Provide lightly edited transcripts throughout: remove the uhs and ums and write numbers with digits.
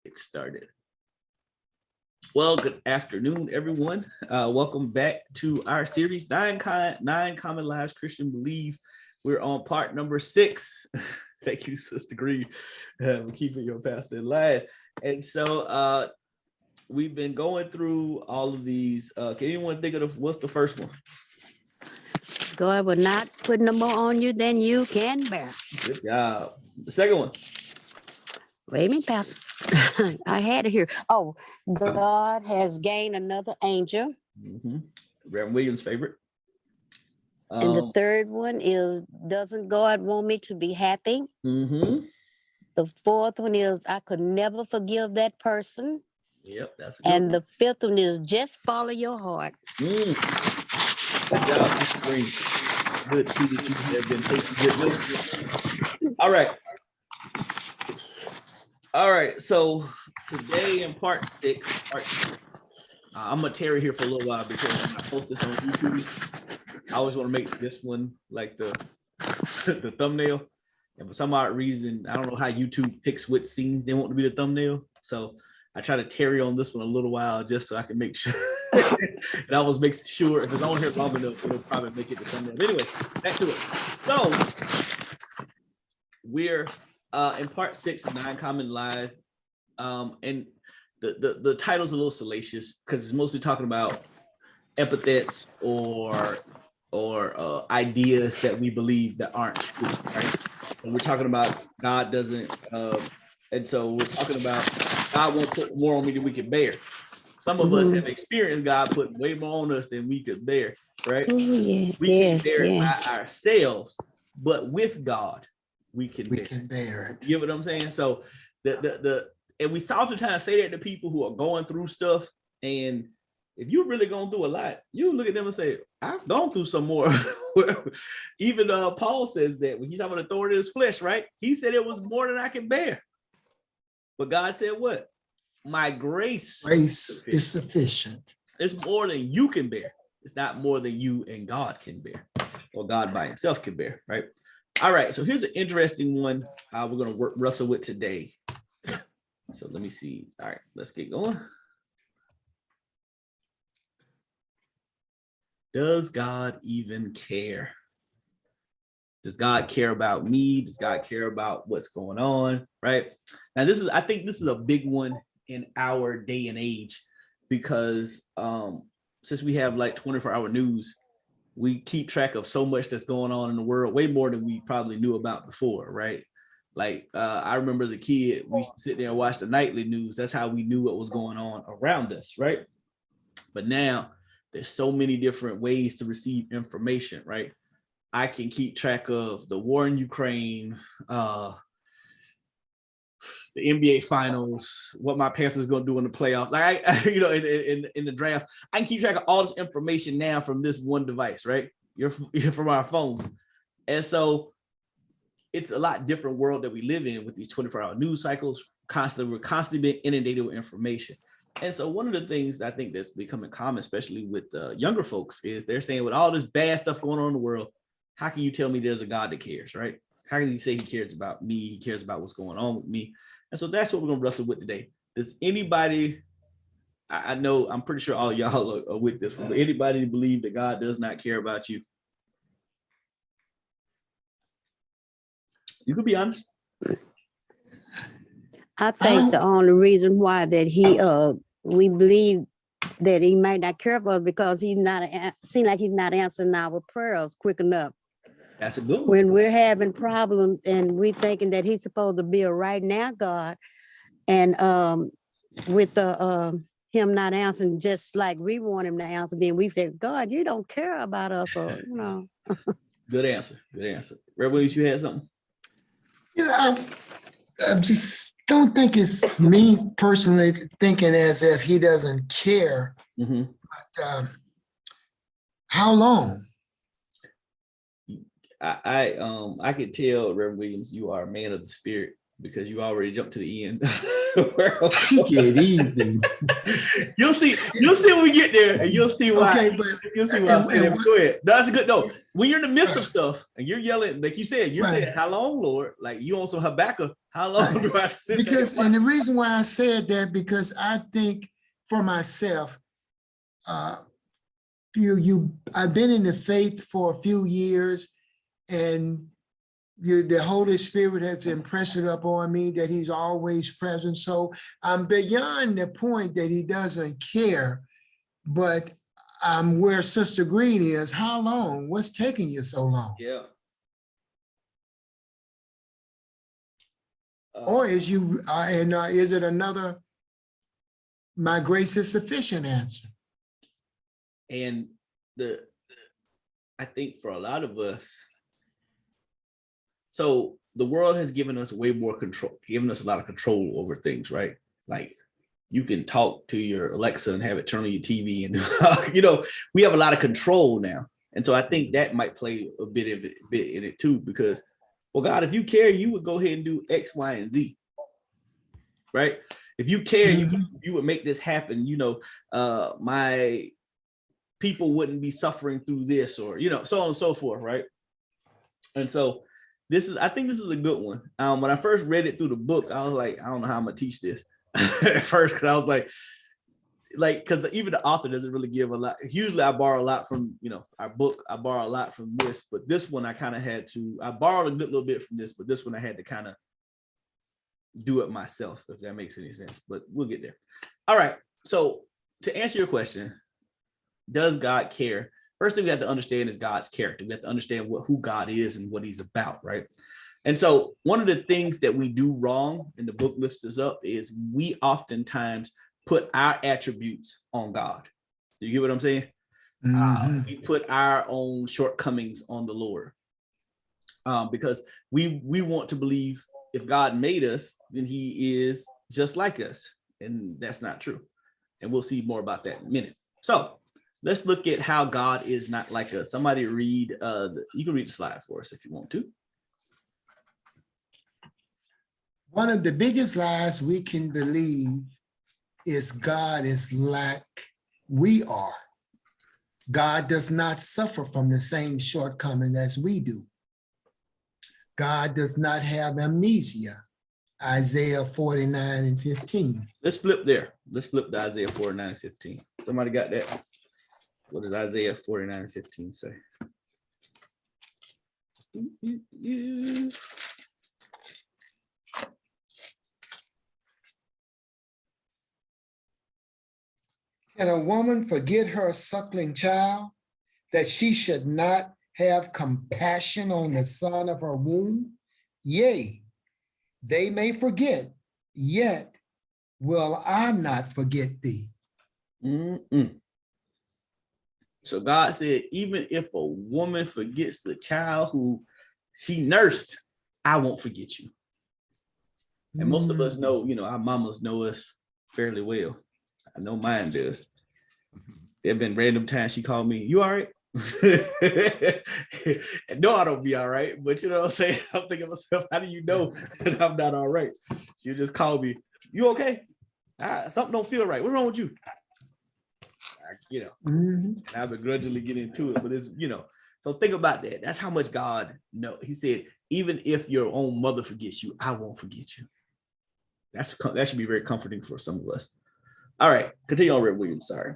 Get started. Well, good afternoon, everyone. Welcome back to our series, Nine Common Lies Christians Believe. We're on part number 6. Thank you, Sister Green, for keeping your pastor in line. And so we've been going through all of these. Can anyone think of what's the first one? God will not put no more on you than you can bear. Good job. The second one. Wait a minute, Pastor. I had it here. Oh, God has gained another angel. Reverend Williams' favorite. And the third one is, doesn't God want me to be happy? The fourth one is, I could never forgive that person. Yep, that's a good one. The fifth one is, just follow your heart. Good job, Mr. Green. Good to see that you have been taking good notes. All right. So today in part 6, I'm gonna tarry here for a little while because when I post this on YouTube, I always want to make this one like the thumbnail. And for some odd reason, I don't know how YouTube picks what scenes they want to be the thumbnail. So I try to tarry on this one a little while just so I can make sure. And I always make sure if it's on here long enough, it'll probably make it the thumbnail. Anyway, back to it. So we're in part 6 of 9 Common Lies. And the title's a little salacious because it's mostly talking about epithets or ideas that we believe that aren't true, right? And we're talking about God doesn't, and so we're talking about God won't put more on me than we can bear. Some of us have experienced God putting way more on us than we could bear, right? We can bear it by ourselves, but with God, we can bear it. You get what I'm saying? So and we oftentimes say that to people who are going through stuff, and if you're really going through a lot, you look at them and say, I've gone through some more. Even Paul says that when he's talking about the thorn in his flesh, right? He said it was more than I can bear. But God said what? My grace is sufficient. It's more than you can bear. It's not more than you and God can bear, or God by himself can bear, right? All right, so here's an interesting one we're going to wrestle with today. So let me see. All right, let's get going. Does God even care? Does God care about me? Does God care about what's going on, right? Now, I think this is a big one in our day and age because since we have like 24-hour news, we keep track of so much that's going on in the world, way more than we probably knew about before, right? Like I remember as a kid, we used to sit there and watch the nightly news. That's how we knew what was going on around us, right? But now there's so many different ways to receive information, right? I can keep track of the war in Ukraine, the NBA finals, what my Panthers going to do in the playoffs. Like, in the draft, I can keep track of all this information now from this one device, right? You're from our phones. And so it's a lot different world that we live in with these 24-hour news cycles. We're constantly being inundated with information. And so one of the things I think that's becoming common, especially with younger folks, is they're saying with all this bad stuff going on in the world, how can you tell me there's a God that cares, right? How can you say he cares about me? He cares about what's going on with me. And so that's what we're going to wrestle with today. Does anybody, I know, I'm pretty sure all y'all are with this one, but anybody believe that God does not care about you? You could be honest. I think the only reason why that we believe that he might not care for us because he's not seem like he's not answering our prayers quick enough. That's a good one. When we're having problems and we thinking that he's supposed to be a right now God, and with him not answering just like we want him to answer, then we say, God, you don't care about us, or Good answer. Red Williams, you had something? I just don't think it's me personally thinking as if he doesn't care. But how long? I could tell, Reverend Williams, you are a man of the spirit because you already jumped to the end Take it easy. You'll see when we get there, and you'll see why. Okay, but You'll see why. Go ahead. That's good though. When you're in the midst of stuff and you're yelling, like you said, you're saying, "How long, Lord?" Like you on some Habakkuk. How long do I have to sit because there? and the reason why I said that, because I think for myself, I've been in the faith for a few years, and the Holy Spirit has impressed it upon me that he's always present. So I'm beyond the point that he doesn't care, but I'm where Sister Green is. How long? What's taking you so long? Yeah. Or is it another, my grace is sufficient answer? And I think for a lot of us, so the world has given us way more control, given us a lot of control over things, right? Like you can talk to your Alexa and have it turn on your TV, and we have a lot of control now. And so I think that might play a bit in it too, because, well, God, if you care, you would go ahead and do X, Y, and Z, right? If you care, you would make this happen. My people wouldn't be suffering through this, or so on and so forth, right? And so I think this is a good one. When I first read it through the book, I was like, I don't know how I'm gonna teach this at first, because I was like, because even the author doesn't really give a lot. Usually I borrow a lot from our book. I borrow a lot from this, but this one I kind of had to. I borrowed a good little bit from this, but this one I had to kind of do it myself, if that makes any sense. But we'll get there. All right. So to answer your question, does God care? First thing we have to understand is God's character. We have to understand who God is and what he's about, right? And so one of the things that we do wrong, and the book lifts this up, is we oftentimes put our attributes on God. Do you get what I'm saying? We put our own shortcomings on the Lord, because we want to believe if God made us, then he is just like us. And that's not true. And we'll see more about that in a minute. So let's look at how God is not like us. Somebody read, you can read the slide for us if you want to. One of the biggest lies we can believe is God is like we are. God does not suffer from the same shortcoming as we do. God does not have amnesia. Isaiah 49:15. Let's flip there. Let's flip to Isaiah 49:15. Somebody got that? What does Isaiah 49:15 say? Can a woman forget her suckling child, that she should not have compassion on the son of her womb? Yea, they may forget, yet will I not forget thee. So God said, even if a woman forgets the child who she nursed, I won't forget you. And most of us know, our mamas know us fairly well. I know mine does. There have been random times she called me, "You all right?" And no, I don't be all right. But you know what I'm saying? I'm thinking to myself, how do you know that I'm not all right? She'll just call me, "You okay? Something don't feel right. What's wrong with you?" And I begrudgingly get into it, but it's, so think about that. That's how much God knows. He said, even if your own mother forgets you, I won't forget you. That should be very comforting for some of us. All right, continue on, Red Williams. Sorry.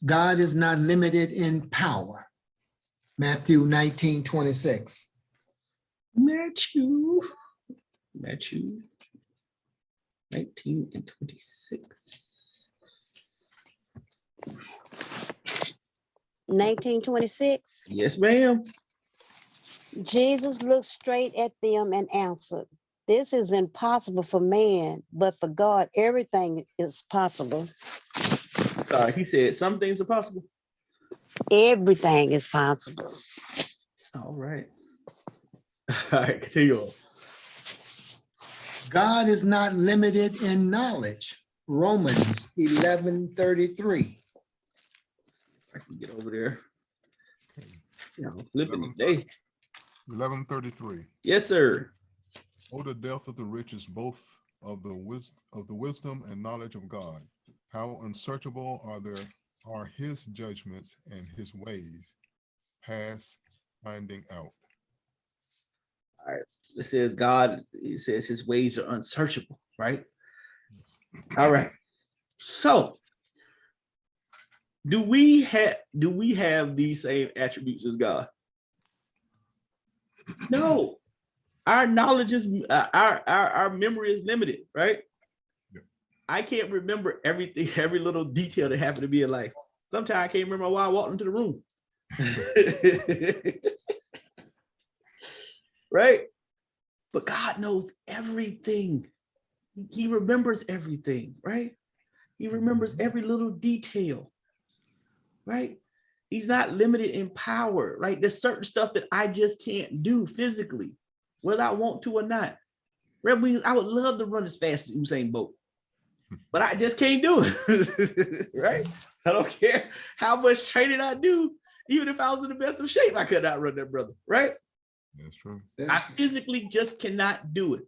God is not limited in power. Matthew 19:26. Matthew 19:26. 19:26. Yes, ma'am. Jesus looked straight at them and answered, "This is impossible for man, but for God, everything is possible." Sorry, he said some things are possible. Everything is possible. All right. All right, continue on. God is not limited in knowledge. Romans 11:33. If I can get over there. I'm flipping today. 11:33. Yes, sir. Oh, the depth of the riches, both of the wisdom and knowledge of God. How unsearchable are his judgments and his ways, past finding out. All right. It says God, it says his ways are unsearchable, right? All right. So do we have these same attributes as God? No. Our knowledge is our memory is limited, right? Yeah. I can't remember everything, every little detail that happened to me in life. Sometimes I can't remember why I walked into the room. Right? But God knows everything. He remembers everything, right? He remembers every little detail, right? He's not limited in power, right? There's certain stuff that I just can't do physically, whether I want to or not. Red Wings, I would love to run as fast as Usain Bolt, but I just can't do it, right? I don't care how much training I do. Even if I was in the best of shape, I could not run that brother, right? That's true. I physically just cannot do it.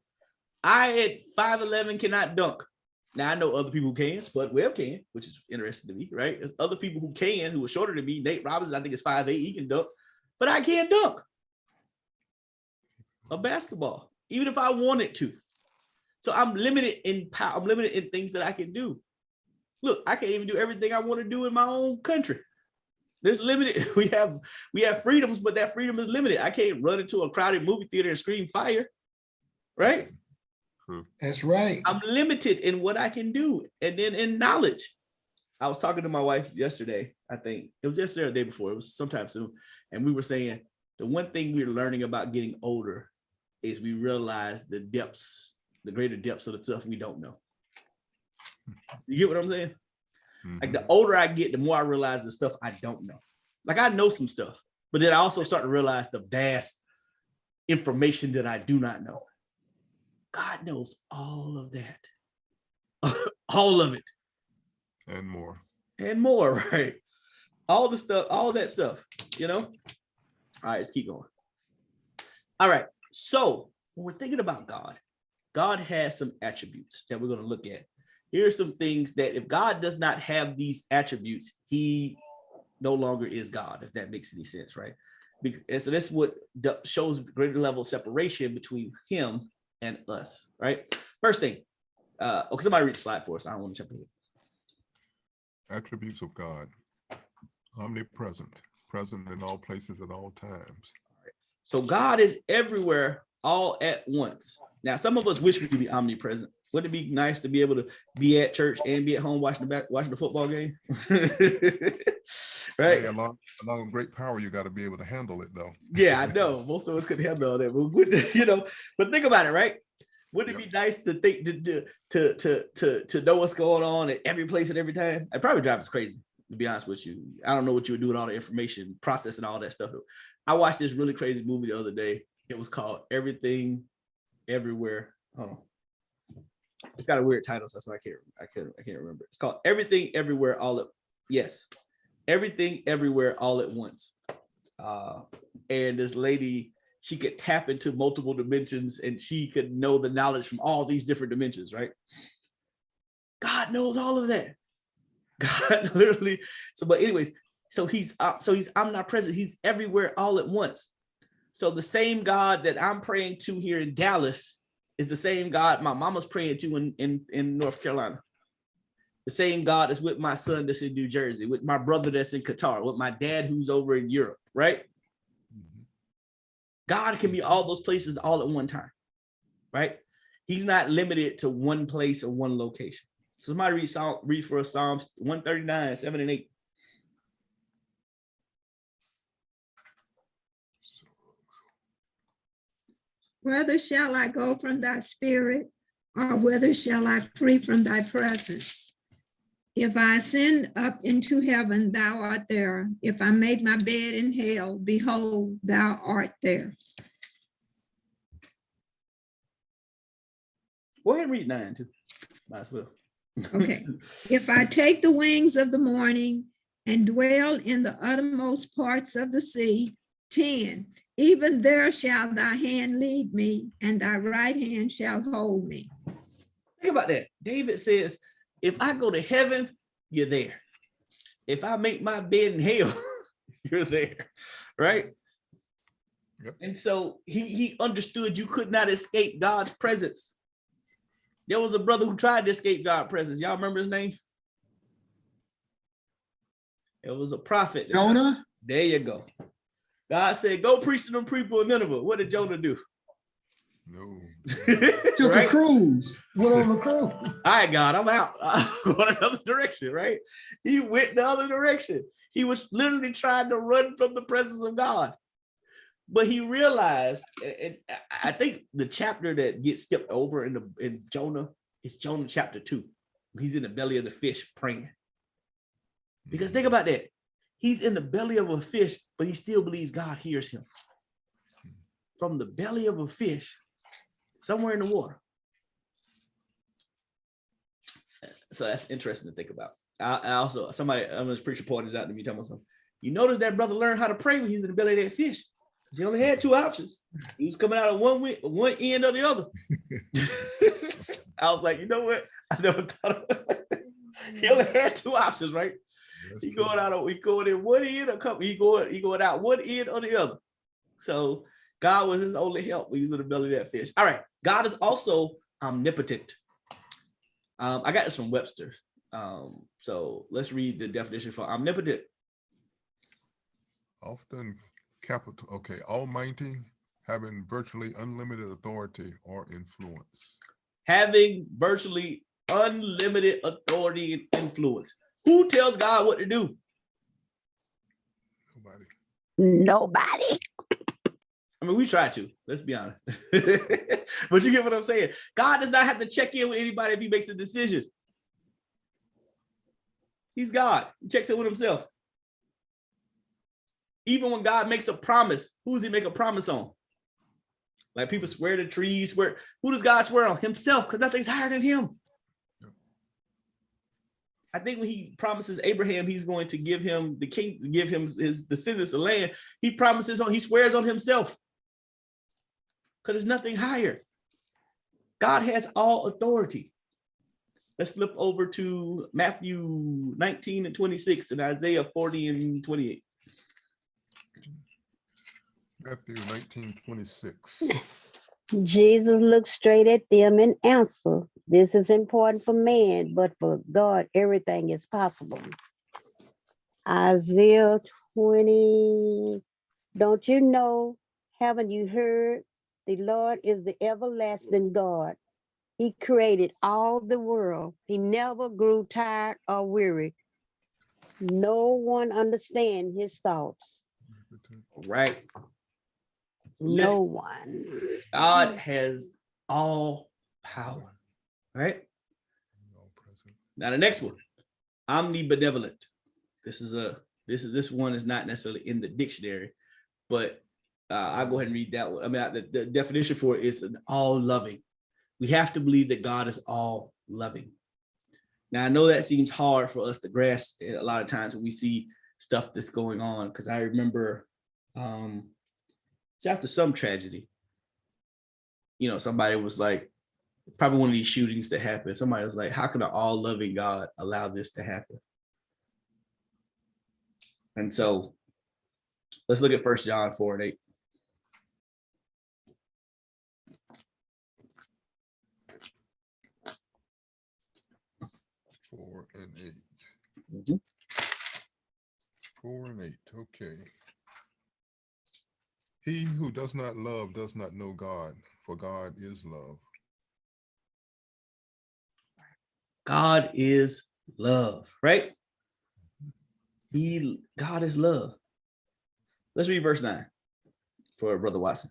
I at 5'11" cannot dunk. Now I know other people who can. Spud Webb can, which is interesting to me, right? There's other people who can, who are shorter than me. Nate Robinson, I think is 5'8", he can dunk, but I can't dunk a basketball, even if I wanted to. So I'm limited in power. I'm limited in things that I can do. Look, I can't even do everything I want to do in my own country. There's limited. We have freedoms, but that freedom is limited. I can't run into a crowded movie theater and scream fire, right? That's right. I'm limited in what I can do. And then in knowledge. I was talking to my wife yesterday, I think. It was yesterday or the day before. It was sometime soon. And we were saying the one thing we're learning about getting older is we realize the depths, the greater depths of the stuff we don't know. You get what I'm saying? Like the older I get, the more I realize the stuff I don't know. Like I know some stuff, but then I also start to realize the vast information that I do not know. God knows all of that. All of it. And more. And more, right? All the stuff, all that stuff, you know? All right, let's keep going. All right, so when we're thinking about God, God has some attributes that we're going to look at. Here are some things that if God does not have these attributes, he no longer is God, if that makes any sense, right? And so that's what shows greater level of separation between him and us, right? First thing, okay, somebody read the slide for us. I don't want to jump ahead. Attributes of God: omnipresent, present in all places at all times. So God is everywhere all at once. Now, some of us wish we could be omnipresent. Wouldn't it be nice to be able to be at church and be at home watching the football game? Right? Hey, along with great power, you got to be able to handle it, though. Yeah, I know. Most of us couldn't handle all that, but you know. But think about it, right? Wouldn't it be nice to think to know what's going on at every place at every time? It probably drives us crazy, to be honest with you. I don't know what you would do with all the information, processing all that stuff. I watched this really crazy movie the other day. It was called Everything, Everywhere. Hold on. It's got a weird title, so that's why I can't remember. It's called Everything, Everywhere, Everything, Everywhere, All at Once. And this lady, she could tap into multiple dimensions and she could know the knowledge from all these different dimensions, right? God knows all of that. God literally. So, but anyways, so he's omnipresent. He's everywhere all at once. So the same God that I'm praying to here in Dallas is the same God my mama's praying to in North Carolina. The same God that's with my son that's in New Jersey, with my brother that's in Qatar, with my dad who's over in Europe, right? God can be all those places all at one time, right? He's not limited to one place or one location. So somebody read for us Psalms 139, 7 and 8. Whether shall I go from thy spirit, or whither shall I flee from thy presence? If I ascend up into heaven, thou art there. If I make my bed in hell, behold, thou art there. Go ahead and read 9 too. Might as well. Okay. If I take the wings of the morning and dwell in the uttermost parts of the sea, 10, even there shall thy hand lead me, and thy right hand shall hold me. Think about that. David says, if I go to heaven, you're there. If I make my bed in hell, you're there, right? Yep. And so he understood you could not escape God's presence. There was a brother who tried to escape God's presence. Y'all remember his name? It was a prophet. Jonah? There you go. God said, go preach to them people in Nineveh. What did Jonah do? No. Took Right? a cruise. Went on a cruise. All right, God, I'm out. I'm going another direction, right? He went the other direction. He was literally trying to run from the presence of God. But he realized, and I think the chapter that gets skipped over in Jonah is Jonah chapter 2. He's in the belly of the fish praying. Because think about that. He's in the belly of a fish, but he still believes God hears him. From the belly of a fish, somewhere in the water. So that's interesting to think about. I also, I'm gonna preacher pointed this out to me, telling me something. You notice that brother learned how to pray when he's in the belly of that fish. He only had two options. He was coming out of one end or the other. I was like, you know what? I never thought of it. He only had two options, right? He going in one end or come. He going out one end or the other. So God was his only help when he was in the belly of that fish. All right. God is also omnipotent. I got this from Webster. So let's read the definition for omnipotent. Often capital, okay, almighty, having virtually unlimited authority or influence. Having virtually unlimited authority and influence. Who tells God what to do? Nobody. Nobody. I mean, we try to, let's be honest. But you get what I'm saying? God does not have to check in with anybody if he makes a decision. He's God. He checks in with himself. Even when God makes a promise, who does he make a promise on? Like people swear to trees, swear. Who does God swear on? Himself, because nothing's higher than him. Yep. I think when he promises Abraham, he's going to give him the king, give him his descendants the land. He promises on, he swears on himself. Because there's nothing higher. God has all authority. Let's flip over to Matthew 19 and 26 and Isaiah 40 and 28. Matthew 19:26. Jesus looked straight at them and answered, this is important for man, but for God, everything is possible. Isaiah 20, don't you know, haven't you heard? The Lord is the everlasting God. He created all the world. He never grew tired or weary. No one understands his thoughts. Right. No one. God has all power. Right. All present. Now the next one, Omni Benevolent. This one is not necessarily in the dictionary, but I'll go ahead and read that one. I mean, the definition for it is an all loving. We have to believe that God is all loving. Now I know that seems hard for us to grasp a lot of times when we see stuff that's going on, because I remember after some tragedy, somebody was like, probably one of these shootings that happened, somebody was like, how can an all-loving God allow this to happen? And so let's look at 1 John 4 and 8. Four and eight. Mm-hmm. 4 and 8. Okay. He who does not love does not know God, for God is love. God is love, right? God is love. Let's read verse 9 for Brother Watson.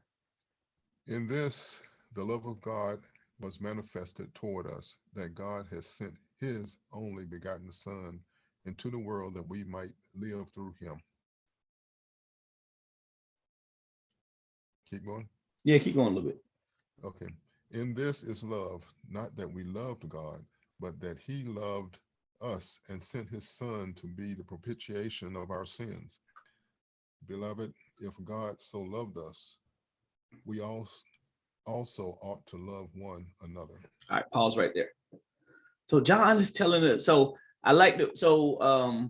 In this, the love of God was manifested toward us, that God has sent his only begotten Son into the world that we might live through him. Keep going. Yeah, keep going a little bit. Okay. In this is love, not that we loved God, but that he loved us and sent his Son to be the propitiation of our sins. Beloved, if God so loved us, we also ought to love one another. All right, pause right there. So John is telling us, so I like to, so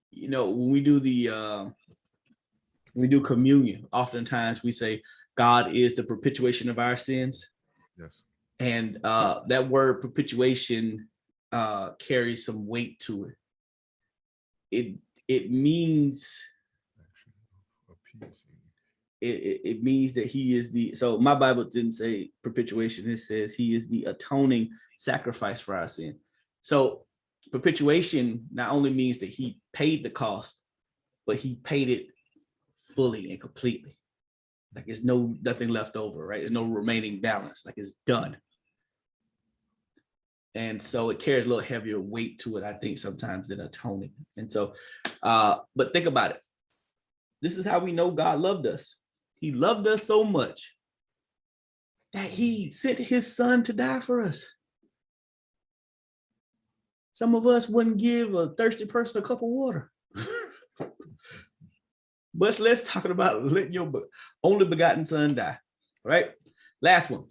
you know, when we do communion, oftentimes we say God is the perpetuation of our sins. Yes. And that word perpetuation carries some weight to it. It means it means that he is the, so my Bible didn't say perpetuation, it says he is the atoning sacrifice for our sin. So perpetuation not only means that he paid the cost, but he paid it fully and completely. Like there's nothing left over, right? There's no remaining balance, like it's done. And so it carries a little heavier weight to it, I think, sometimes than atoning. And so, but think about it. This is how we know God loved us. He loved us so much that he sent his son to die for us. Some of us wouldn't give a thirsty person a cup of water. Much less talking about letting your only begotten son die, right? Last one.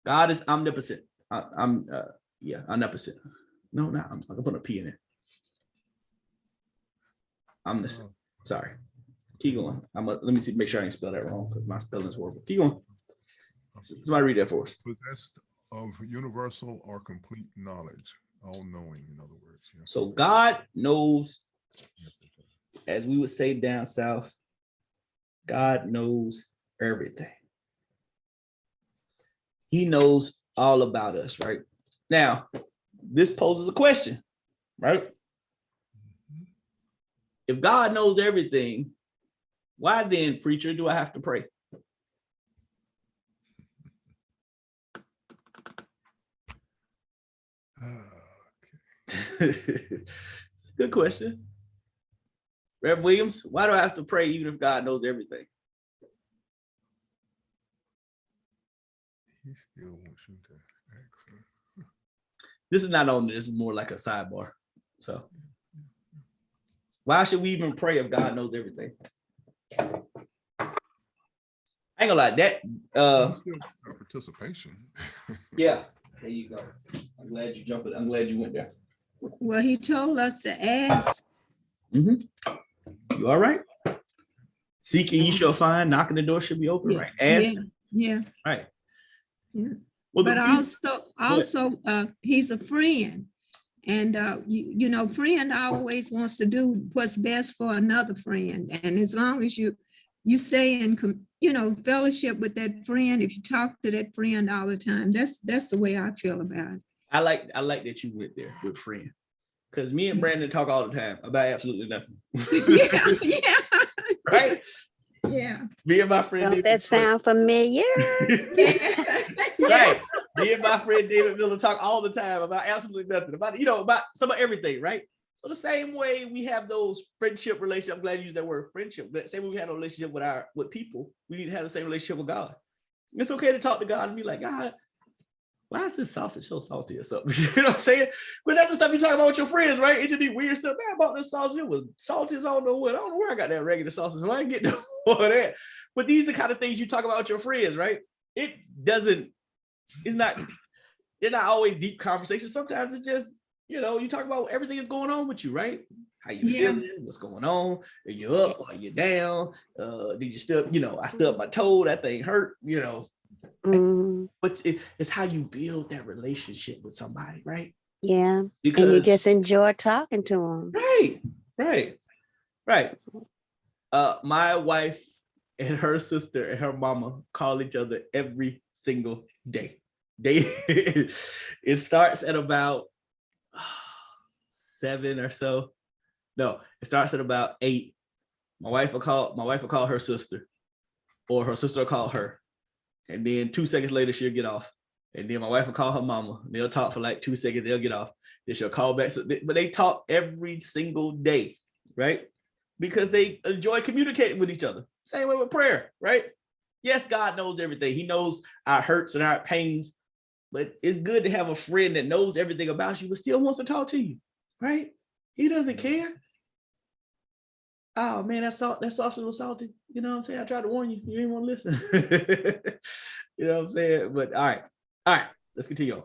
God is omnipotent. Omnipotent. No, I'm gonna put a P in it. Omniscient. Sorry. Keep going. Let me see, make sure I didn't spell that wrong because my spelling is horrible. Keep going. Somebody read that for us. Possessed of universal or complete knowledge, all knowing, in other words. Yeah. So God knows, as we would say down south, God knows everything. He knows all about us, right? Now, this poses a question, right? If God knows everything, why then, preacher, do I have to pray? Good question. Rev Williams, why do I have to pray even if God knows everything? He still wants you to ask. This is not on, this is more like a sidebar. So why should we even pray if God knows everything? I ain't gonna lie, that Still participation. yeah, there you go. I'm glad you jumped it. I'm glad you went there. Well, he told us to ask. You all right? Seeking, you shall find. Knocking, the door should be open, right? Ask. Yeah. Right. Yeah. Well, But also, he's a friend. And, you know, friend always wants to do what's best for another friend. And as long as you stay in, fellowship with that friend, if you talk to that friend all the time, that's the way I feel about it. I like that you went there with friend. Because me and Brandon talk all the time about absolutely nothing. Yeah. Right? Yeah. Me and my friend. Don't that sound familiar? Yeah. Right. Me and my friend David Miller talk all the time about absolutely nothing, about some of everything, right? So the same way we have those friendship relationships, I'm glad you used that word friendship, but same way we have a relationship with people, we need to have the same relationship with God. It's okay to talk to God and be like, God, why is this sausage so salty or something? You know what I'm saying? But that's the stuff you talk about with your friends, right? It just be weird stuff. Man, I bought this sausage. It was salty as I don't know what. I don't know where I got that regular sausage. So I ain't get no more of that. But these are the kind of things you talk about with your friends, right? They're not always deep conversations. Sometimes it's just, you talk about everything that's going on with you, right? How you feeling? What's going on? Are you up? Are you down? Did you still, I stubbed my toe, that thing hurt, But it's how you build that relationship with somebody, right? Yeah. Because and you just enjoy talking to them. Right. My wife and her sister and her mama call each other every single day. It starts at about 7 or so. No, it starts at about 8. My wife will call her sister, or her sister will call her. And then 2 seconds later, she'll get off. And then my wife will call her mama. They'll talk for like 2 seconds. They'll get off. Then she'll call back. But they talk every single day, right? Because they enjoy communicating with each other. Same way with prayer, right? Yes, God knows everything. He knows our hurts and our pains. But it's good to have a friend that knows everything about you, but still wants to talk to you, right? He doesn't care. Oh man, that sausage was salty. You know what I'm saying? I tried to warn you. You didn't want to listen. You know what I'm saying? But all right, let's continue on.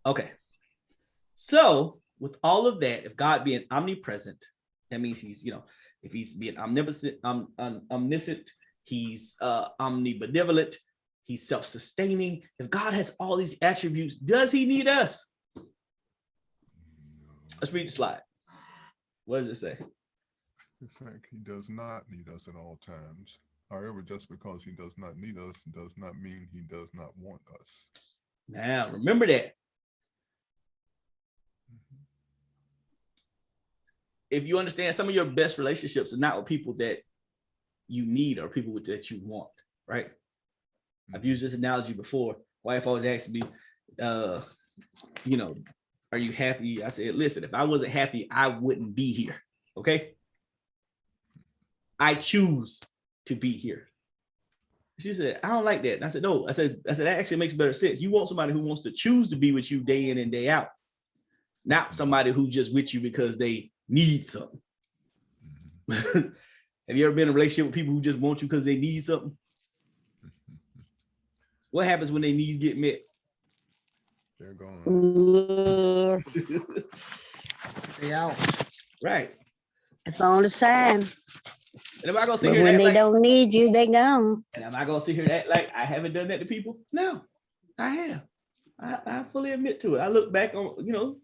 Okay. So with all of that, if God being omnipresent, that means he's, if he's being omnipotent, omniscient, he's omnibenevolent, he's self-sustaining. If God has all these attributes, does he need us? Let's read the slide. What does it say? In fact, he does not need us at all times. However, just because he does not need us does not mean he does not want us. Now, remember that. If you understand, some of your best relationships are not with people that you need or people that you want, right? I've used this analogy before. Wife always asks me, are you happy? I said, listen, if I wasn't happy, I wouldn't be here, okay? I choose to be here. She said, I don't like that. And I said, no. I said, that actually makes better sense. You want somebody who wants to choose to be with you day in and day out, not somebody who's just with you because they need something. Have you ever been in a relationship with people who just want you because they need something? What happens when their needs get met? They're gone. Yes, They out. Right. it's all the time. And am I gonna sit But here when and they act like, don't need you, they gone. and am I gonna sit here and act like I haven't done that to people? No, I have. I fully admit to it. I look back on,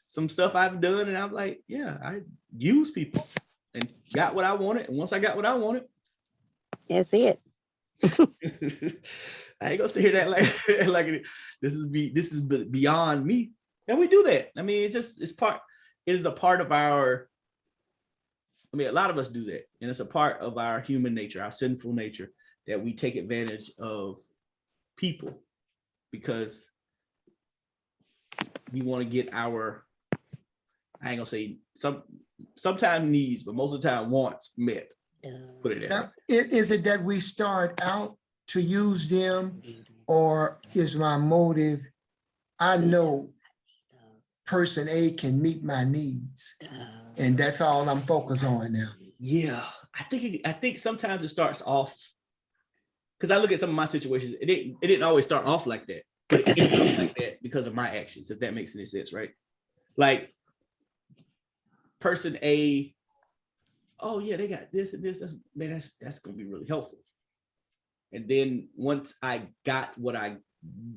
some stuff I've done, and I'm like, yeah, I use people and got what I wanted. And once I got what I wanted, That's it. I ain't gonna sit here and act like this is beyond me. And we do that. I mean, it is a part of our. I mean, a lot of us do that, and it's a part of our human nature, our sinful nature, that we take advantage of people because we want to get our, I ain't gonna say sometimes needs, but most of the time wants met. Put it that way. Is it that we start out to use them, or is my motive, I know person A can meet my needs, and that's all I'm focused on now? Yeah, I think sometimes it starts off, because I look at some of my situations, it didn't always start off like that, but it ended up like that because of my actions, if that makes any sense, right? Like person A, oh yeah, they got this and this, that's gonna be really helpful. And then once I got what I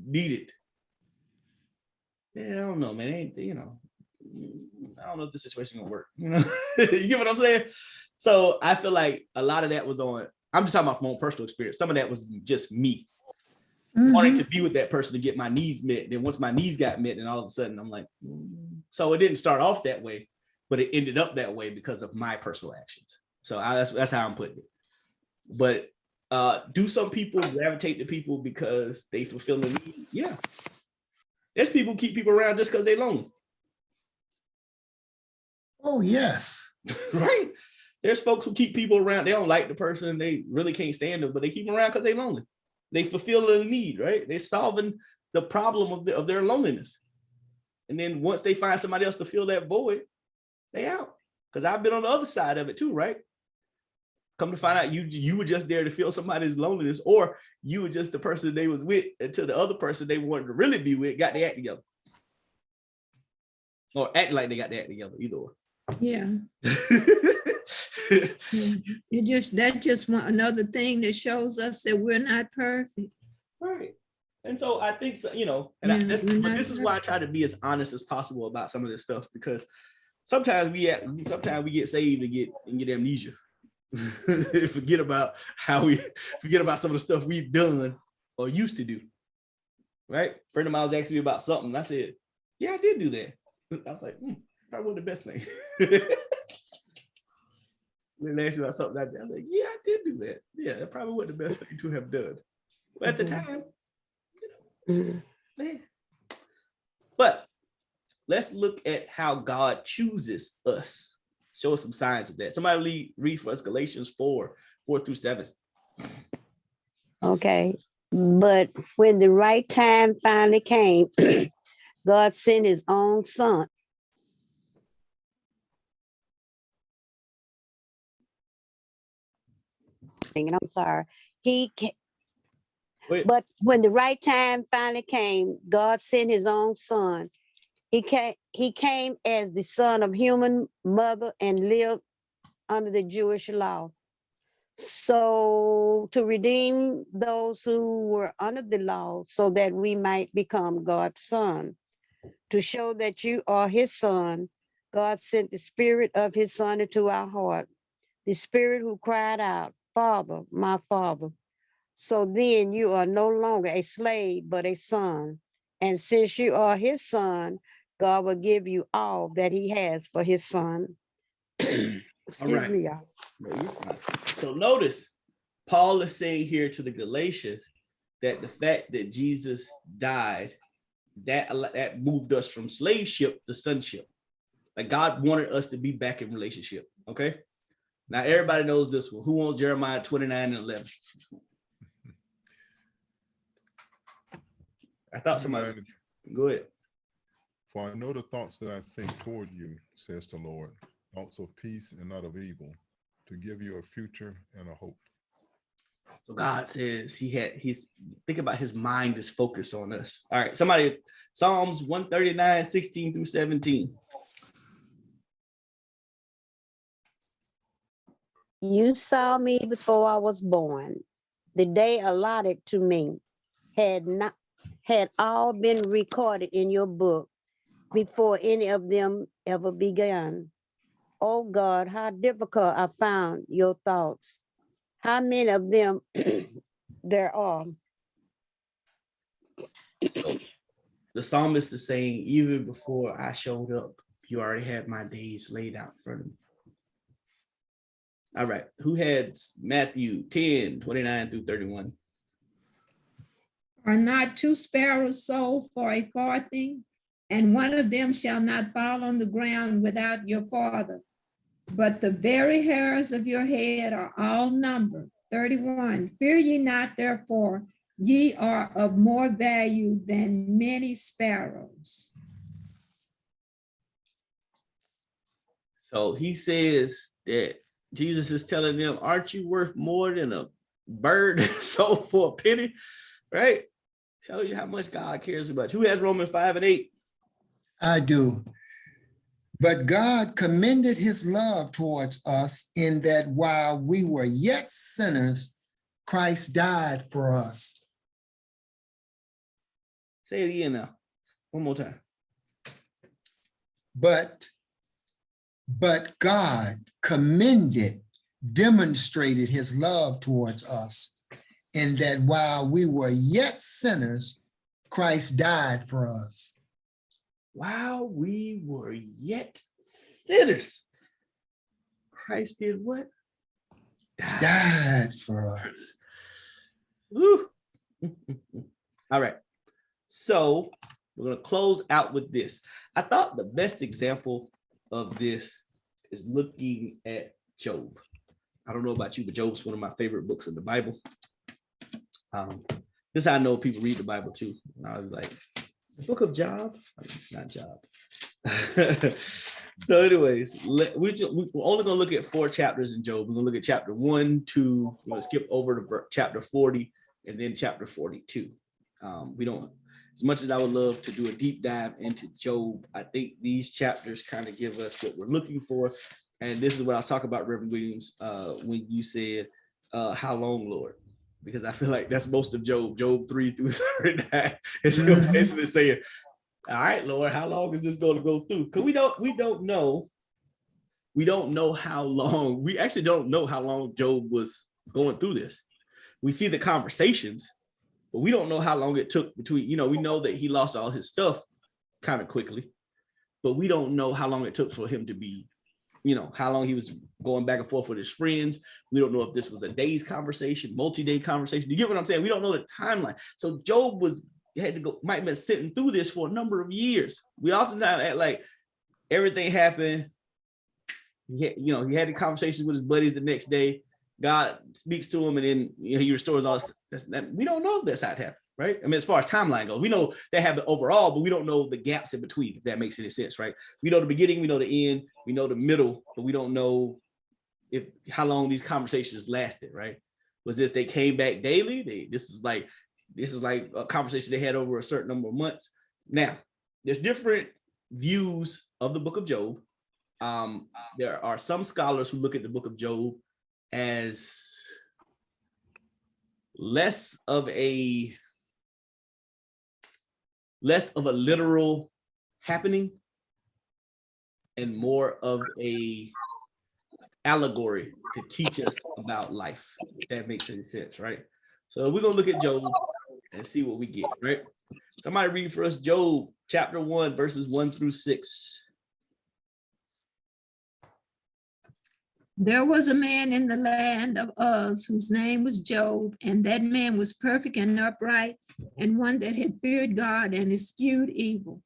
needed, I don't know, man. I don't know if this situation gonna work. You get what I'm saying? So I feel like a lot of that was I'm just talking about my own personal experience. Some of that was just me wanting to be with that person to get my needs met. Then once my needs got met, and all of a sudden I'm like, so it didn't start off that way, but it ended up that way because of my personal actions. So that's how I'm putting it. But do some people gravitate to people because they fulfill a need? Yeah. There's people who keep people around just because they're lonely. Oh, yes. Right? There's folks who keep people around. They don't like the person. They really can't stand them, but they keep them around because they're lonely. They fulfill a need, right? They're solving the problem of their loneliness. And then once they find somebody else to fill that void, they out. Because I've been on the other side of it too, right? Come to find out you were just there to fill somebody's loneliness, or you were just the person they was with until the other person they wanted to really be with got their act together. Or act like they got their act together, either or. Yeah. That's just another thing that shows us that we're not perfect. Right. And so I think so, this is why I try to be as honest as possible about some of this stuff, because sometimes we get saved and get amnesia. forget about some of the stuff we've done or used to do. Right? A friend of mine was asking me about something, and I said, yeah, I did do that. I was like, probably wasn't the best thing. Then asked me about something like that. I was like, yeah, I did do that. Yeah, that probably wasn't the best thing to have done. But at the time, man. But let's look at how God chooses us. Show us some signs of that. Somebody read for us Galatians 4:4-7. Okay. But when the right time finally came, God sent his own son. And I'm sorry. Wait, But when the right time finally came, God sent his own son. He came as the son of human mother and lived under the Jewish law. So to redeem those who were under the law so that we might become God's son. To show that you are his son, God sent the spirit of his son into our heart, the spirit who cried out, Father, my Father. So then you are no longer a slave, but a son. And since you are his son, God will give you all that he has for his son. Excuse right. me, y'all. No, you're fine. So notice, Paul is saying here to the Galatians that the fact that Jesus died, that moved us from slaveship to sonship. Like God wanted us to be back in relationship. Okay. Now everybody knows this one. Who wants Jeremiah 29 and 11? I thought somebody. Go ahead. For I know the thoughts that I think toward you, says the Lord, thoughts of peace and not of evil, to give you a future and a hope. So God says he's think about his mind is focused on us. All right, somebody, Psalms 139, 16 through 17. You saw me before I was born. The day allotted to me had all been recorded in your book before any of them ever began. Oh God, how difficult I found your thoughts. How many of them there are. So the psalmist is saying, even before I showed up, you already had my days laid out in front of me. All right, who had Matthew 10, 29 through 31? Are not two sparrows sold for a farthing, and one of them shall not fall on the ground without your Father? But the very hairs of your head are all numbered. 31. Fear ye not, therefore, ye are of more value than many sparrows. So he says that Jesus is telling them, aren't you worth more than a bird sold for a penny? Right? Show you how much God cares about you. Who has Romans 5 and 8? I do. But God commended his love towards us in that while we were yet sinners, Christ died for us. Say it again now. One more time. But God demonstrated his love towards us in that while we were yet sinners, Christ died for us. While we were yet sinners, Christ did what? Died for us. Woo. All right. So we're going to close out with this. I thought the best example of this is looking at Job. I don't know about you, but Job's one of my favorite books in the Bible. This I know people read the Bible too. And I was like, the book of Job? I mean, it's not Job. So anyways, we're only going to look at 4 chapters in Job. We're going to look at chapter 1, 2. We're going to skip over to chapter 40 and then chapter 42. We don't, as much as I would love to do a deep dive into Job, I think these chapters kind of give us what we're looking for. And this is what I was talking about, Reverend Williams, when you said, how long, Lord? Because I feel like that's most of Job 3 through 39 is basically saying, all right, Lord, how long is this going to go through? Because we don't know how long, we actually don't know how long Job was going through this. We see the conversations, but we don't know how long it took between, we know that he lost all his stuff kind of quickly, but we don't know how long it took for him to be, how long he was going back and forth with his friends. We don't know if this was a day's conversation, multi-day conversation. You get what I'm saying? We don't know the timeline. So Job might have been sitting through this for a number of years. We often act like everything happened. He had the conversations with his buddies the next day. God speaks to him, and then he restores all this. We don't know if that's how it happened, right? I mean, as far as timeline goes, we know that happened overall, but we don't know the gaps in between, if that makes any sense, right? We know the beginning, we know the end, we know the middle, but we don't know how long these conversations lasted, right? Was this they came back daily? This is like This is like a conversation they had over a certain number of months. Now, there's different views of the book of Job. There are some scholars who look at the book of Job as less of a literal happening and more of a allegory to teach us about life. If that makes any sense, right? So we're gonna look at Job and see what we get, right? Somebody read for us Job chapter 1, verses 1 through 6. There was a man in the land of Uz whose name was Job, and that man was perfect and upright, and one that had feared God and eschewed evil.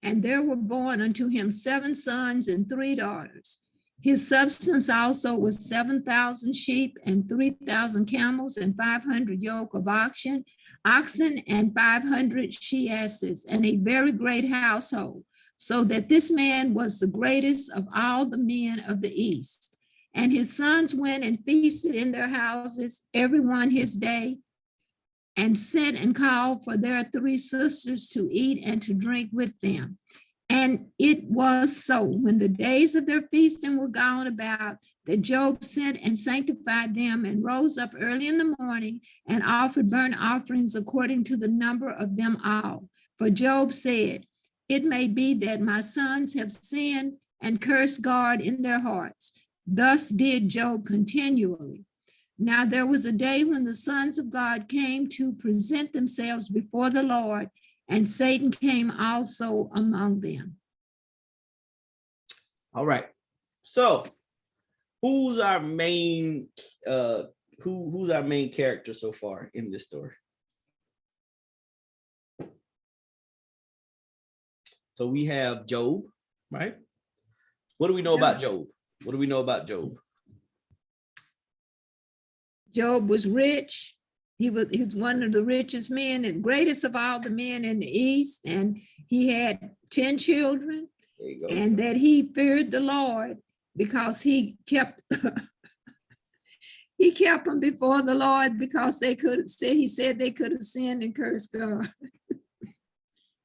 And there were born unto him 7 sons and 3 daughters. His substance also was 7,000 sheep and 3,000 camels and 500 yoke of oxen and 500 she asses, and a very great household, so that this man was the greatest of all the men of the east. And his sons went and feasted in their houses, every one his day, and sent and called for their 3 sisters to eat and to drink with them. And it was so, when the days of their feasting were gone about, that Job sent and sanctified them, and rose up early in the morning and offered burnt offerings according to the number of them all. For Job said, it may be that my sons have sinned and cursed God in their hearts. Thus did Job continually. Now there was a day when the sons of God came to present themselves before the Lord, and Satan came also among them. All right. So who's our main who's our main character so far in this story? So we have Job, right? What do we know about Job? What do we know about Job? Job was rich. He was one of the richest men and greatest of all the men in the East. And he had 10 children. There you go. And that he feared the Lord because he kept he kept them before the Lord, because he said they could have sinned and cursed God.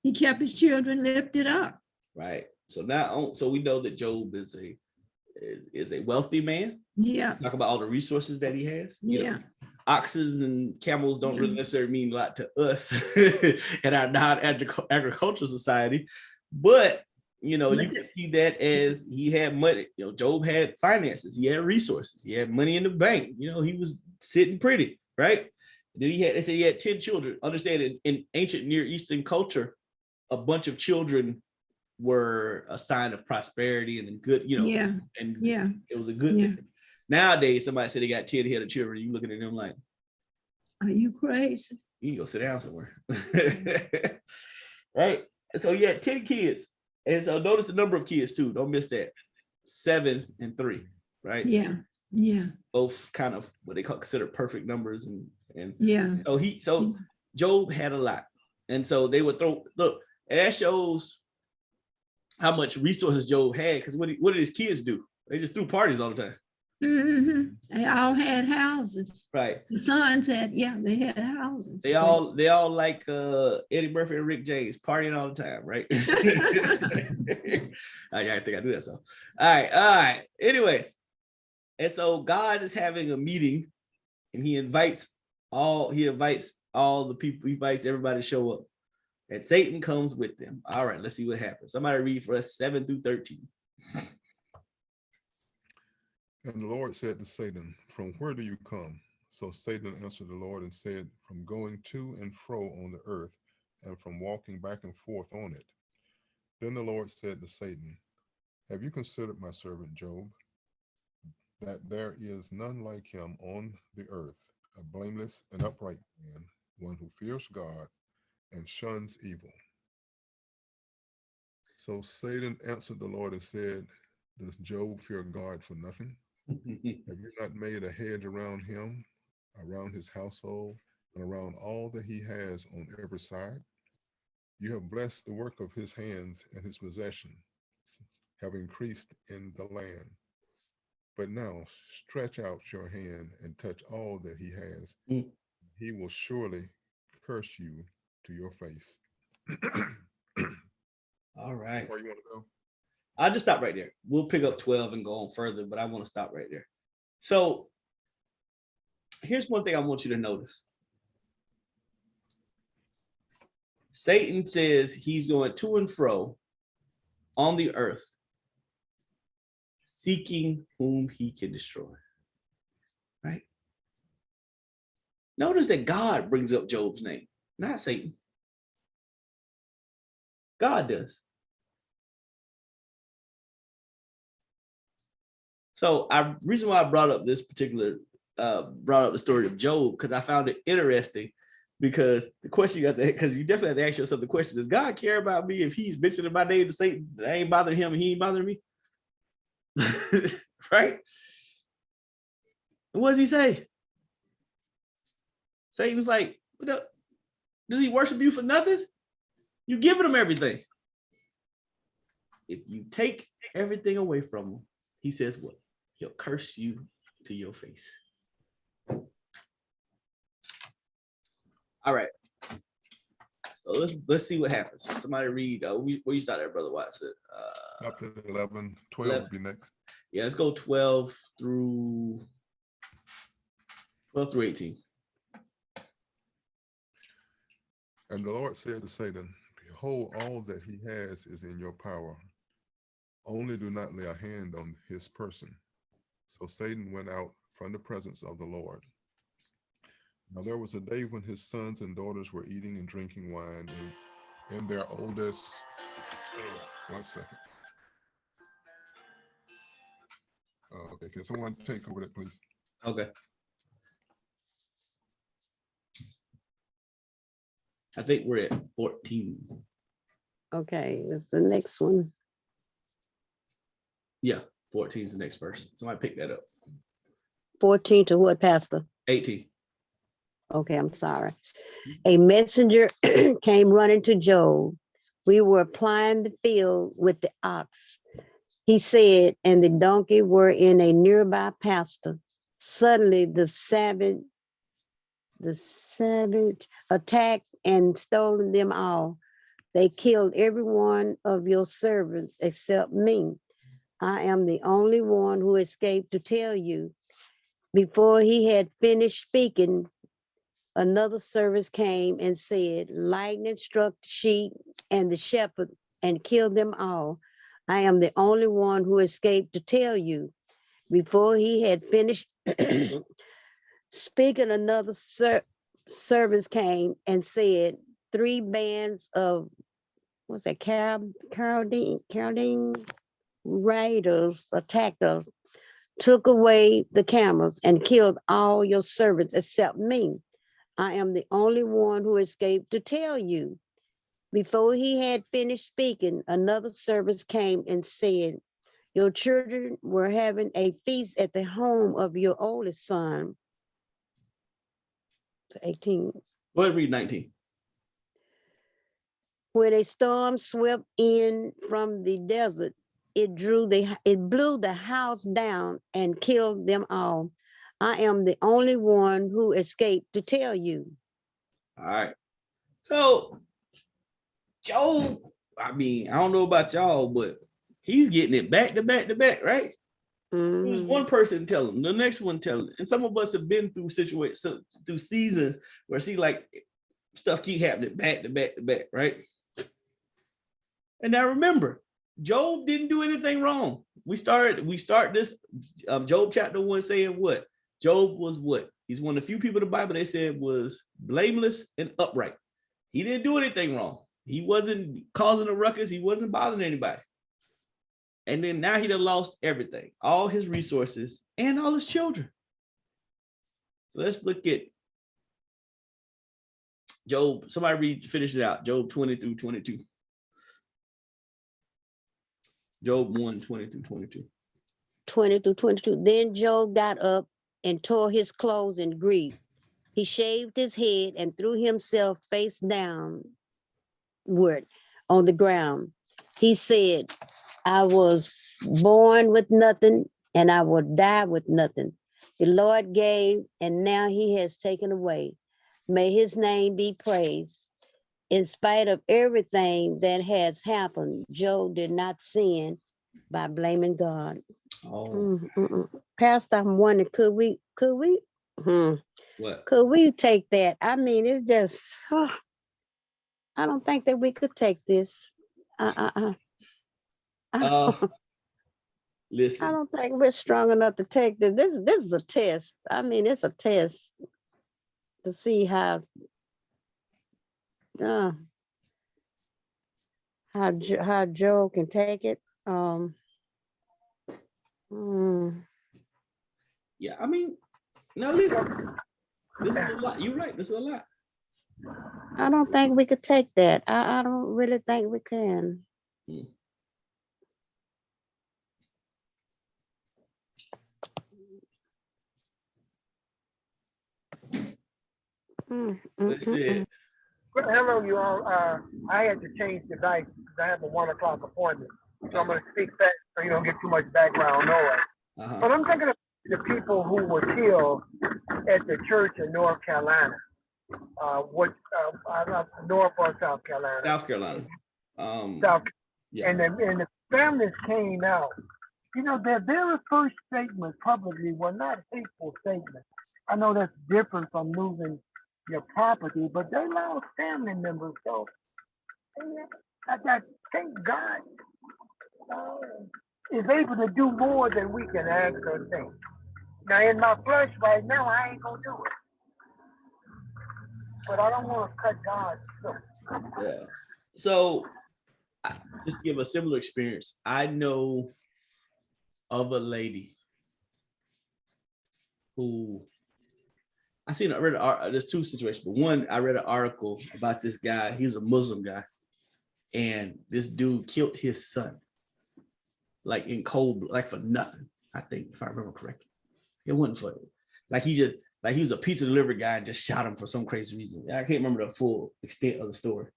He kept his children lifted up. Right. So now, so we know that Job is a wealthy man. Yeah. Talk about all the resources that he has. You Yeah. know, oxes and camels don't really necessarily mean a lot to us in our non-agricultural society, but you know, you can see that as he had money. You know, Job had finances, he had resources, he had money in the bank. You know, he was sitting pretty, right? Then they said he had 10 children. Understand, in ancient Near Eastern culture, a bunch of children were a sign of prosperity and good, you know, it was a good thing. Nowadays, somebody said they got 10 head of children, you looking at them like, are you crazy? You can go sit down somewhere. Right? And so you had 10 kids. And so notice the number of kids too. Don't miss that. 7 and 3, right? Yeah. Yeah. Both kind of what they consider perfect numbers. And yeah. So Job had a lot. And so they would look, and that shows how much resources Job had, because what did his kids do? They just threw parties all the time. Mm-hmm. They all had houses. Right. The sons they had houses. They all like Eddie Murphy and Rick James, partying all the time, right? I think I do that. So all right. Anyways, and so God is having a meeting, and he invites all the people, he invites everybody to show up. And Satan comes with them. All right, let's see what happens. Somebody read for us 7 through 13. And the Lord said to Satan, from where do you come? So Satan answered the Lord and said, from going to and fro on the earth, and from walking back and forth on it. Then the Lord said to Satan, have you considered my servant Job, that there is none like him on the earth, a blameless and upright man, one who fears God and shuns evil? So Satan answered the Lord and said, does Job fear God for nothing? Have you not made a hedge around him, around his household, and around all that he has on every side? You have blessed the work of his hands, and his possessions have increased in the land. But now stretch out your hand and touch all that he has. He will surely curse you to your face. All right. Where you want to go? I'll just stop right there. We'll pick up 12 and go on further, but I want to stop right there. So here's one thing I want you to notice. Satan says he's going to and fro on the earth, seeking whom he can destroy. Right? Notice that God brings up Job's name, not Satan. God does. So reason why I brought up this particular brought up the story of Job, because I found it interesting, because the question you got to, because you definitely have to ask yourself the question, does God care about me if he's mentioning my name to Satan? I ain't bothering him and he ain't bothering me. Right? And what does he say? Satan's like, what up? Does he worship you for nothing? You giving him everything. If you take everything away from him, he says what? He'll curse you to your face. All right. So let's see what happens. Somebody read. Where you start at, Brother Watson? Chapter 11, 12 11. will be next. Yeah, let's go 12 through 18. And the Lord said to Satan, behold, all that he has is in your power. Only do not lay a hand on his person. So Satan went out from the presence of the Lord. Now there was a day when his sons and daughters were eating and drinking wine in their oldest. One second. Okay, can someone take over that, please? Okay. I think we're at 14. Okay, that's the next one. Yeah, 14 is the next verse. Somebody pick that up. 14 to what, Pastor? 18. Okay, I'm sorry. A messenger came running to Job. We were plying the field with the ox. He said, and the donkey were in a nearby pasture. Suddenly the savage attacked and stole them all. They killed every one of your servants except me. I am the only one who escaped to tell you. Before he had finished speaking, another servant came and said, lightning struck the sheep and the shepherd and killed them all. I am the only one who escaped to tell you. Before he had finished speaking, another servant came and said, 3 bands of, what's that, Chaldean raiders attacked us, took away the camels and killed all your servants except me. I am the only one who escaped to tell you. Before he had finished speaking, another servant came and said, your children were having a feast at the home of your oldest son. 18. Go ahead and read 19. When a storm swept in from the desert, it blew the house down and killed them all. I am the only one who escaped to tell you. All right. So Job, I mean, I don't know about y'all, but he's getting it back to back to back, right? It was one person telling him, the next one telling him. And some of us have been through situations, through seasons where see like stuff keep happening back to back to back, right? And now remember, Job didn't do anything wrong. We start this Job chapter 1 saying what? Job was what? He's one of the few people in the Bible they said was blameless and upright. He didn't do anything wrong. He wasn't causing a ruckus. He wasn't bothering anybody. And then now he done lost everything, all his resources and all his children. So let's look at Job. Somebody finish it out. Job 20 through 22. Job 1, 20 through 22. 20 through 22. Then Job got up and tore his clothes in grief. He shaved his head and threw himself face downward on the ground. He said, I was born with nothing and I will die with nothing. The Lord gave and now he has taken away. May his name be praised. In spite of everything that has happened, Job did not sin by blaming God. Oh, Pastor, I'm wondering, could we what? could we take that? I mean, it's just, I don't think that we could take this. I Listen, don't think we're strong enough to take this. This is a test. I mean, it's a test to see how Joe can take it. yeah, I mean, now listen, this is a lot. You're right, this is a lot. I don't think we could take that. I don't really think we can. Let's see. Hello, you all. I had to change device because I have a 1 o'clock appointment. So I'm going to speak fast so you don't get too much background noise. But I'm thinking of the people who were killed at the church in North Carolina. North or South Carolina? South Carolina. South. Yeah. And the families came out. You know, their very first statement publicly were not hateful statements. I know that's different from losing your property, but they lost family members. So I thank God is able to do more than we can ask or think. Now, in my flesh right now, I ain't gonna do it. But I don't want to cut God short. Yeah. So, just to give a similar experience, I know of a lady who I read there's two situations, but one, I read an article about this guy. He's a Muslim guy, and this dude killed his son, like in cold blood, like for nothing. I think, if I remember correctly, it wasn't for like he was a pizza delivery guy and just shot him for some crazy reason. I can't remember the full extent of the story,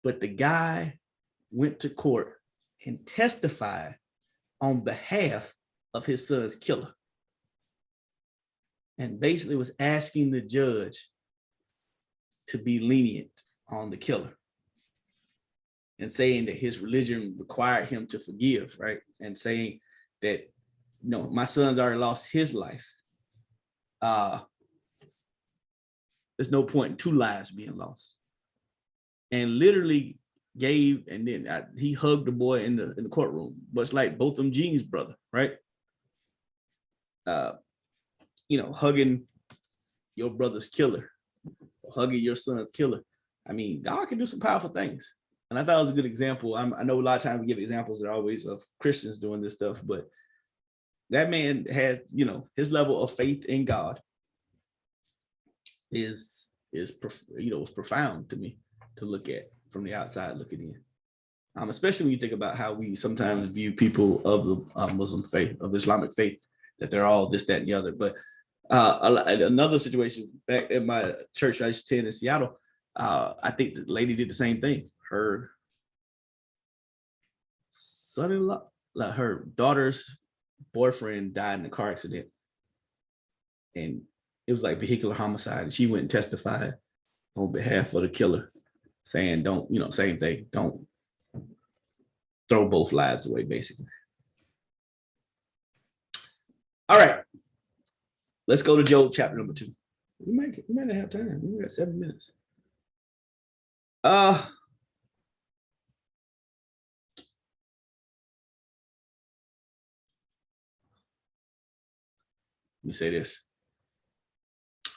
but the guy went to court and testified on behalf of his son's killer, and basically was asking the judge to be lenient on the killer and saying that his religion required him to forgive, right? And saying that, my son's already lost his life. There's no point in two lives being lost. And literally gave, and then he hugged the boy in the courtroom, but it's like both of them Gene's brother, right? Hugging your brother's killer, hugging your son's killer. I mean, God can do some powerful things. And I thought it was a good example. I know a lot of times we give examples that are always of Christians doing this stuff, but that man has, his level of faith in God is profound to me to look at from the outside looking in. Especially when you think about how we sometimes view people of the Muslim faith, of Islamic faith, that they're all this, that, and the other. But another situation back at my church I used to attend in Seattle, I think the lady did the same thing. Her son-in-law, like her daughter's boyfriend, died in a car accident, and it was like vehicular homicide. And she went and testified on behalf of the killer, saying, "Don't, same thing. Don't throw both lives away." Basically. All right. Let's go to Job chapter number 2. We might not have time. We got 7 minutes. Let me say this.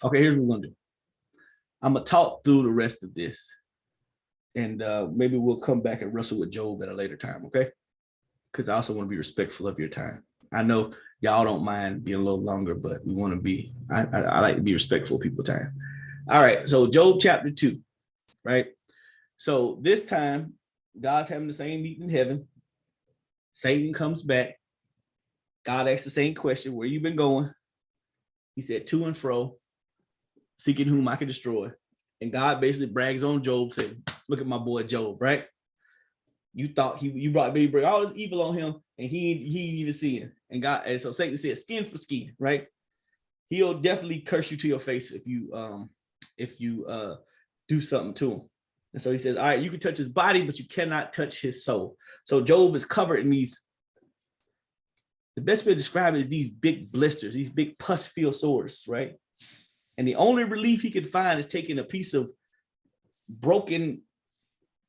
Okay, here's what we're gonna do. I'm gonna talk through the rest of this, and maybe we'll come back and wrestle with Job at a later time, okay? Because I also want to be respectful of your time. I know y'all don't mind being a little longer, but we want to be, I like to be respectful of people's time. All right, so Job chapter 2, right? So this time, God's having the same meeting in heaven. Satan comes back. God asks the same question, where you been going? He said, to and fro, seeking whom I can destroy. And God basically brags on Job, saying, look at my boy Job, right? You thought you brought all this evil on him, and he ain't even seeing. And so Satan said, skin for skin, right? He'll definitely curse you to your face if if you do something to him. And so he says, all right, you can touch his body, but you cannot touch his soul. So Job is covered in these, the best way to describe it is these big blisters, these big pus-filled sores, right? And the only relief he could find is taking a piece of broken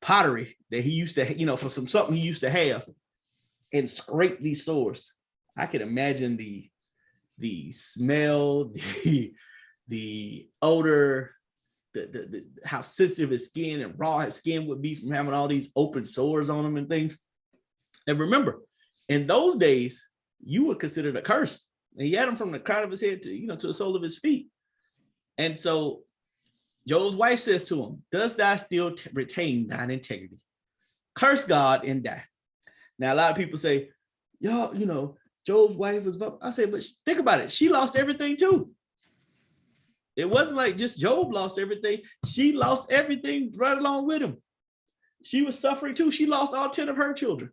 pottery that he used to, you know, for something he used to have, and scrape these sores. I can imagine the smell, the odor, the how sensitive his skin and raw his skin would be from having all these open sores on him and things. And remember, in those days, you were considered a curse. And he had him from the crown of his head to, you know, to the sole of his feet. And so Job's wife says to him, does thou still retain thine integrity? Curse God and die. Now, a lot of people say, y'all, you know, Job's wife was, I say, but think about it. She lost everything too. It wasn't like just Job lost everything. She lost everything right along with him. She was suffering too. She lost all 10 of her children.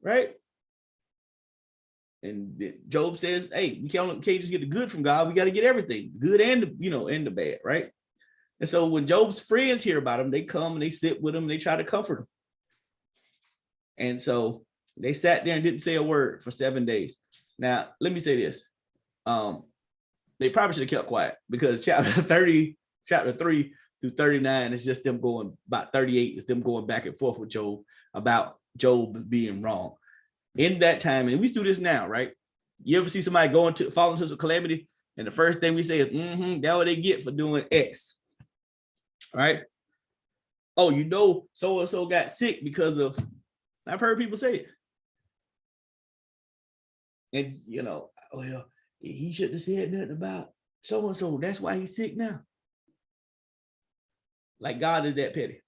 Right? And Job says, hey, we can't just get the good from God. We got to get everything, the good and the, you know, and the bad, right? And so when Job's friends hear about him, they come and they sit with him and they try to comfort him. And so they sat there and didn't say a word for 7 days. Now, let me say this. They probably should have kept quiet, because chapter 3 through 39 is just them going, about 38 is them going back and forth with Job about Job being wrong. In that time, and we do this now, right? You ever see somebody fall into some calamity, and the first thing we say is, that's what they get for doing X, right? Oh, you know, so-and-so got sick because of, I've heard people say it. And, you know, well, he shouldn't have said nothing about so-and-so. That's why he's sick now. Like God is that petty.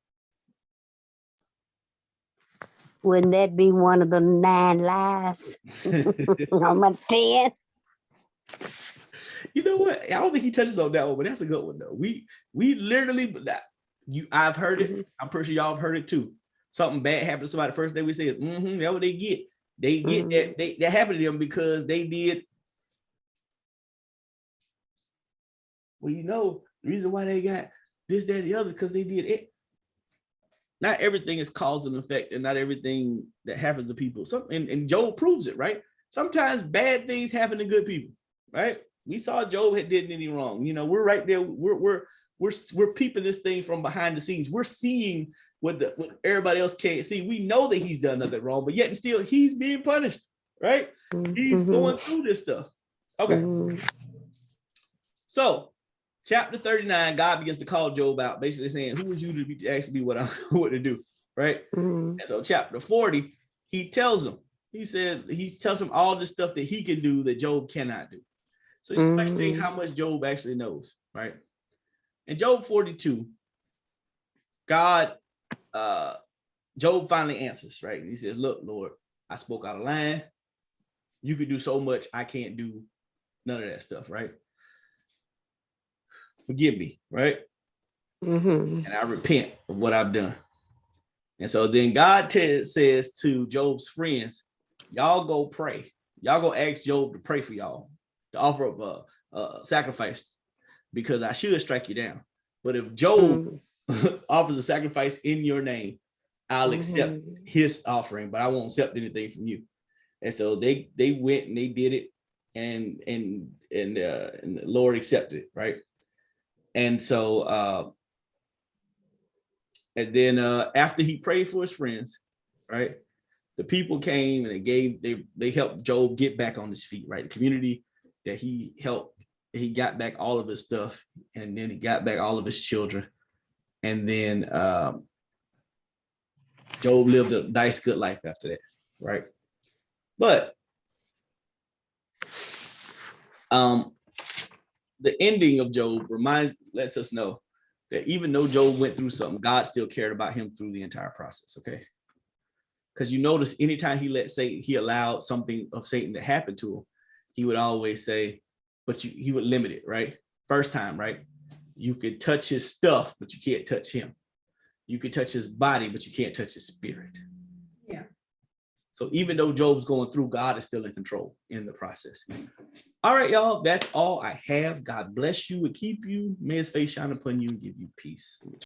Wouldn't that be one of the 9 lies? Number 10. You know what? I don't think he touches on that one, but that's a good one though. We literally, I've heard it. I'm pretty sure y'all have heard it too. Something bad happened to somebody. The first thing we say is, that's what they get. They get that happened to them because they did. Well, you know, the reason why they got this, that, and the other, because they did it. Not everything is cause and effect, and not everything that happens to people. And Job proves it, right? Sometimes bad things happen to good people, right? We saw Job had did anything wrong. You know, we're right there. We're peeping this thing from behind the scenes. We're seeing what everybody else can't see. We know that he's done nothing wrong, but yet and still he's being punished, right? He's going through this stuff. Okay. So chapter 39, God begins to call Job out, basically saying, who is you to ask me what to do, right? And so chapter 40, he tells him, he tells him all the stuff that he can do that Job cannot do. So he's questioning how much Job actually knows, right? In Job 42, Job finally answers, right? And he says, look, Lord, I spoke out of line. You could do so much. I can't do none of that stuff, right? Forgive me, right? And I repent of what I've done. And so then God says to Job's friends, y'all go pray. Y'all go ask Job to pray for y'all, to offer up a sacrifice, because I should strike you down. But if Job offers a sacrifice in your name, I'll accept his offering, but I won't accept anything from you. And so they went and they did it, and the Lord accepted it, right? And so, and then after he prayed for his friends, right, the people came and they helped Job get back on his feet, right? The community that he helped, he got back all of his stuff, and then he got back all of his children. And then Job lived a nice, good life after that, right? But the ending of Job lets us know that even though Job went through something, God still cared about him through the entire process, okay? Because you notice anytime he allowed something of Satan to happen to him, he would always say, but he would limit it, right? First time, right? You could touch his stuff, but you can't touch him. You could touch his body, but you can't touch his spirit. Yeah. So even though Job's going through, God is still in control in the process. All right, y'all. That's all I have. God bless you and keep you. May his face shine upon you and give you peace.